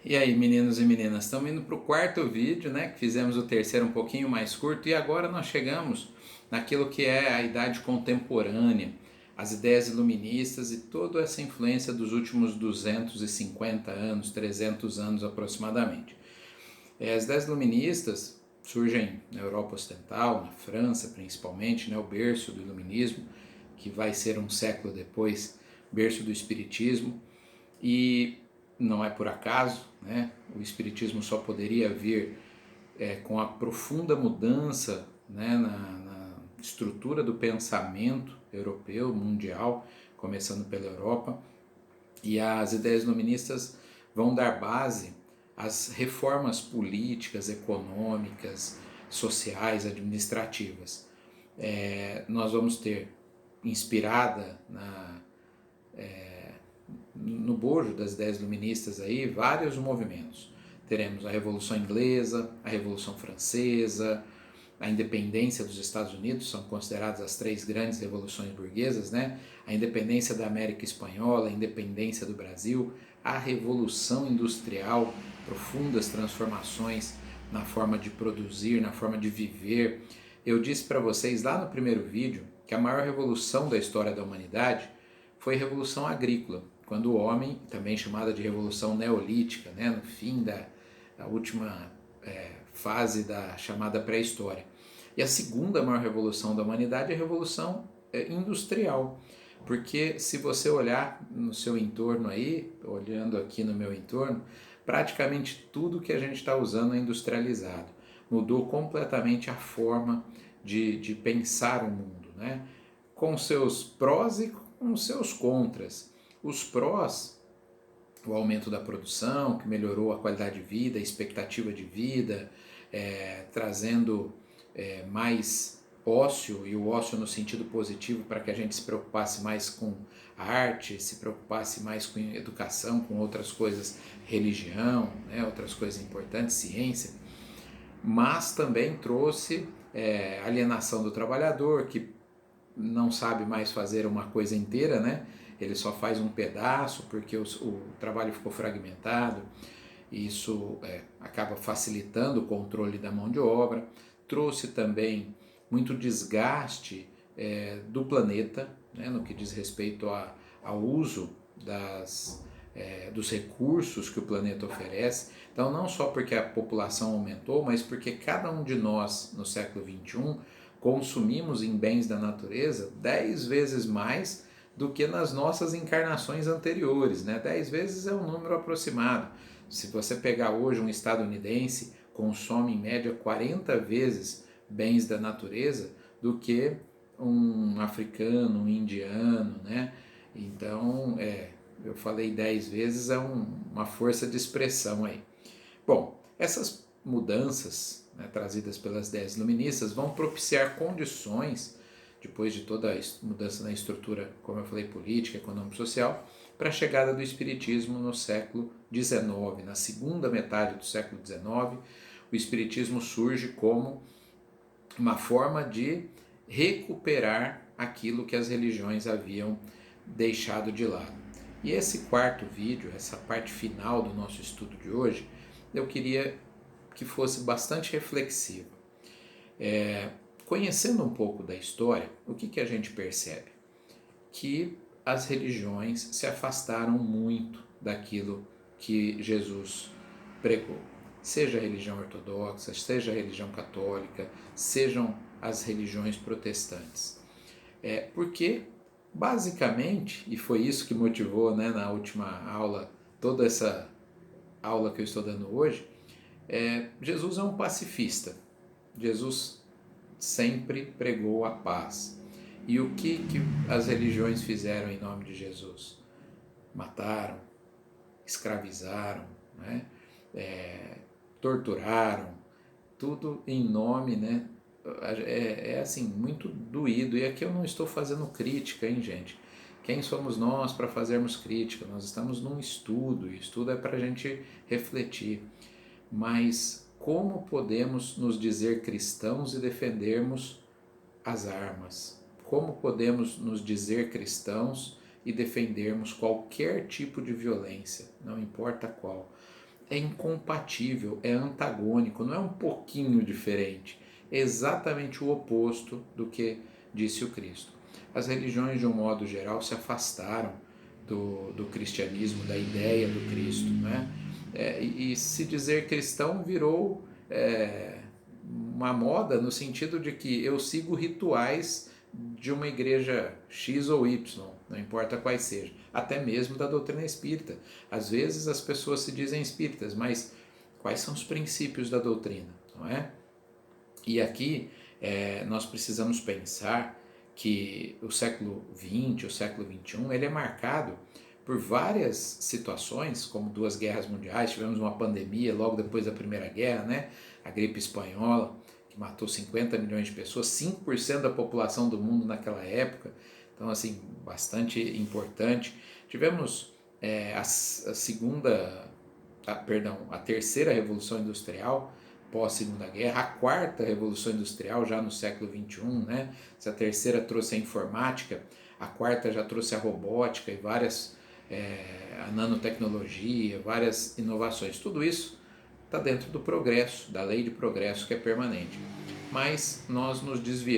E aí, meninos e meninas, estamos indo para o quarto vídeo, né? Que fizemos o terceiro um pouquinho mais curto e agora nós chegamos naquilo que é a idade contemporânea, as ideias iluministas e toda essa influência dos últimos 250 anos, 300 anos aproximadamente. As ideias iluministas surgem na Europa Ocidental, na França principalmente, né? O berço do iluminismo, que vai ser um século depois, berço do espiritismo. E não é por acaso, né? O espiritismo só poderia vir com a profunda mudança, né, na estrutura do pensamento europeu, mundial, começando pela Europa, e as ideias iluministas vão dar base às reformas políticas, econômicas, sociais, administrativas. Nós vamos ter, inspirada no bojo das ideias iluministas aí, vários movimentos. Teremos a Revolução Inglesa, a Revolução Francesa, a independência dos Estados Unidos, são consideradas as três grandes revoluções burguesas, né? A independência da América Espanhola, a independência do Brasil, a Revolução Industrial, profundas transformações na forma de produzir, na forma de viver. Eu disse para vocês lá no primeiro vídeo que a maior revolução da história da humanidade foi a Revolução Agrícola, quando o homem, também chamada de Revolução Neolítica, né, no fim da última fase da chamada pré-história. E a segunda maior revolução da humanidade é a Revolução Industrial, porque se você olhar no seu entorno aí, olhando aqui no meu entorno, praticamente tudo que a gente está usando é industrializado. Mudou completamente a forma de pensar o mundo, né? Com seus prós e com seus contras. Os prós, o aumento da produção, que melhorou a qualidade de vida, a expectativa de vida, trazendo mais ócio, e o ócio no sentido positivo para que a gente se preocupasse mais com a arte, se preocupasse mais com educação, com outras coisas, religião, né, outras coisas importantes, ciência, mas também trouxe alienação do trabalhador, que não sabe mais fazer uma coisa inteira, né? Ele só faz um pedaço porque o trabalho ficou fragmentado. Isso acaba facilitando o controle da mão de obra. Trouxe também muito desgaste do planeta, né, no que diz respeito ao uso dos recursos que o planeta oferece. Então, não só porque a população aumentou, mas porque cada um de nós, no século XXI, consumimos em bens da natureza 10 vezes mais do que nas nossas encarnações anteriores, né? 10 vezes é um número aproximado. Se você pegar hoje um estadunidense, consome em média 40 vezes bens da natureza do que um africano, um indiano, né? Então, eu falei 10 vezes, é uma força de expressão aí. Bom, essas mudanças, né, trazidas pelas ideias iluministas vão propiciar condições, depois de toda a mudança na estrutura, como eu falei, política, econômica e social, para a chegada do Espiritismo no século XIX. Na segunda metade do século XIX, o Espiritismo surge como uma forma de recuperar aquilo que as religiões haviam deixado de lado. E esse quarto vídeo, essa parte final do nosso estudo de hoje, eu queria que fosse bastante reflexivo. Conhecendo um pouco da história, o que a gente percebe? Que as religiões se afastaram muito daquilo que Jesus pregou. Seja a religião ortodoxa, seja a religião católica, sejam as religiões protestantes. Porque, basicamente, e foi isso que motivou, né, na última aula, toda essa aula que eu estou dando hoje, Jesus é um pacifista. Jesus sempre pregou a paz. E o que as religiões fizeram em nome de Jesus? Mataram, escravizaram, né? Torturaram, tudo em nome, né? Assim, muito doído. E aqui eu não estou fazendo crítica, hein, gente? Quem somos nós para fazermos crítica? Nós estamos num estudo, e estudo é para a gente refletir. Mas como podemos nos dizer cristãos e defendermos as armas? Como podemos nos dizer cristãos e defendermos qualquer tipo de violência, não importa qual? é incompatível, é antagônico, não é um pouquinho diferente, é exatamente o oposto do que disse o Cristo. As religiões, de um modo geral, se afastaram do cristianismo, da ideia do Cristo, né? E se dizer cristão virou uma moda no sentido de que eu sigo rituais de uma igreja X ou Y, não importa quais sejam, até mesmo da doutrina espírita. Às vezes as pessoas se dizem espíritas, mas quais são os princípios da doutrina, não é? E aqui nós precisamos pensar que o século XX, o século XXI, ele é marcado por várias situações, como duas guerras mundiais, tivemos uma pandemia logo depois da Primeira Guerra, né? A gripe espanhola, que matou 50 milhões de pessoas, 5% da população do mundo naquela época, então assim, bastante importante. Tivemos a terceira Revolução Industrial, pós-Segunda Guerra, a quarta Revolução Industrial já no século XXI, né? Se a terceira trouxe a informática, a quarta já trouxe a robótica e a nanotecnologia, várias inovações. Tudo isso está dentro do progresso, da lei de progresso que é permanente. Mas nós nos desviamos